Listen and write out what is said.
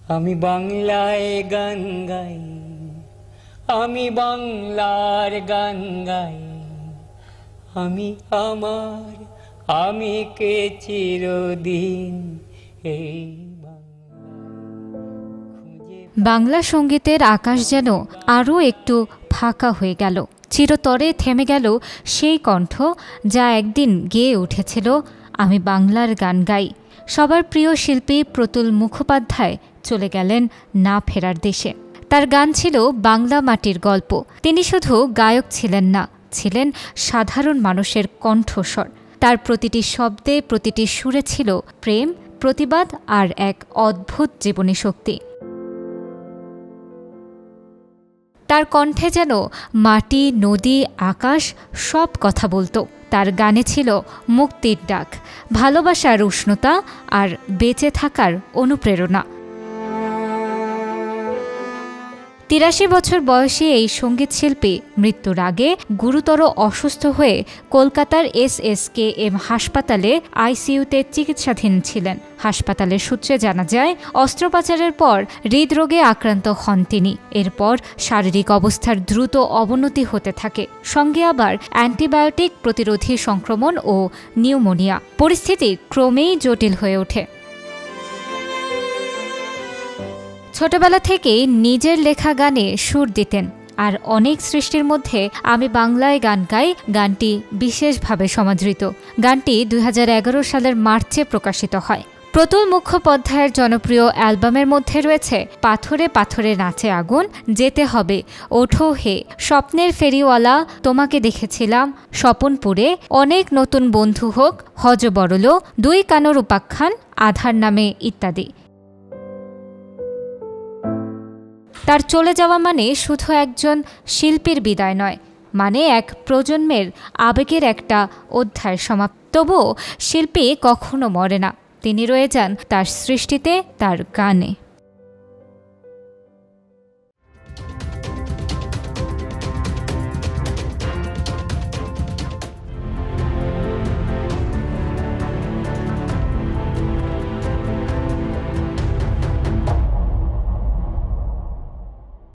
আমি বাংলায় গান গাই, আমি বাংলার গান গাই, আমি আমার আমি কে চিরদিন এই বাংলা সঙ্গীতের আকাশ যেন আরও একটু ফাঁকা হয়ে গেল। চিরতরে থেমে গেল সেই কণ্ঠ যা একদিন গেয়ে উঠেছিল আমি বাংলার গান গাই। সবার প্রিয় শিল্পী প্রতুল মুখোপাধ্যায় চলে গেলেন না ফেরার দেশে। তার গান ছিল বাংলা মাটির গল্প। তিনি শুধু গায়ক ছিলেন না, ছিলেন সাধারণ মানুষের কণ্ঠস্বর। তার প্রতিটি শব্দে, প্রতিটি সুরে ছিল প্রেম, প্রতিবাদ আর এক অদ্ভুত জীবনী শক্তি। তার কণ্ঠে যেন মাটি, নদী, আকাশ সব কথা বলতো। তার গানে ছিল মুক্তির ডাক, ভালোবাসার উষ্ণতা আর বেঁচে থাকার অনুপ্রেরণা। ৮৩ বছর বয়সী এই সঙ্গীতশিল্পী মৃত্যুর আগে গুরুতর অসুস্থ হয়ে কলকাতার SSKM হাসপাতালে ICUতে চিকিৎসাধীন ছিলেন। হাসপাতালের সূত্রে জানা যায়, অস্ত্রোপচারের পর হৃদরোগে আক্রান্ত হন তিনি। এরপর শারীরিক অবস্থার দ্রুত অবনতি হতে থাকে, সঙ্গে আবার অ্যান্টিবায়োটিক প্রতিরোধী সংক্রমণ ও নিউমোনিয়া। পরিস্থিতি ক্রমেই জটিল হয়ে ওঠে। ছোটবেলা থেকেই নিজের লেখা গানে সুর দিতেন, আর অনেক সৃষ্টির মধ্যে আমি বাংলায় গান গাই গানটি বিশেষভাবে সমাদৃত। গানটি ২০১১ সালের মার্চে প্রকাশিত হয়। প্রতুল মুখোপাধ্যায়ের জনপ্রিয় অ্যালবামের মধ্যে রয়েছে পাথরে পাথরে নাচে আগুন, যেতে হবে, ওঠো হে, স্বপ্নের ফেরিওয়ালা, তোমাকে দেখেছিলাম, স্বপনপুরে, অনেক নতুন বন্ধু হোক, হজ বড়লো, দুই কানোর উপাখ্যান, আধার নামে ইত্যাদি। তার চলে যাওয়া মানে শুধু একজন শিল্পীর বিদায় নয়, মানে এক প্রজন্মের আবেগের একটা অধ্যায় সমাপ্ত। তবুও শিল্পী কখনো মরে না, তিনি রয়ে যান তার সৃষ্টিতে, তার গানে।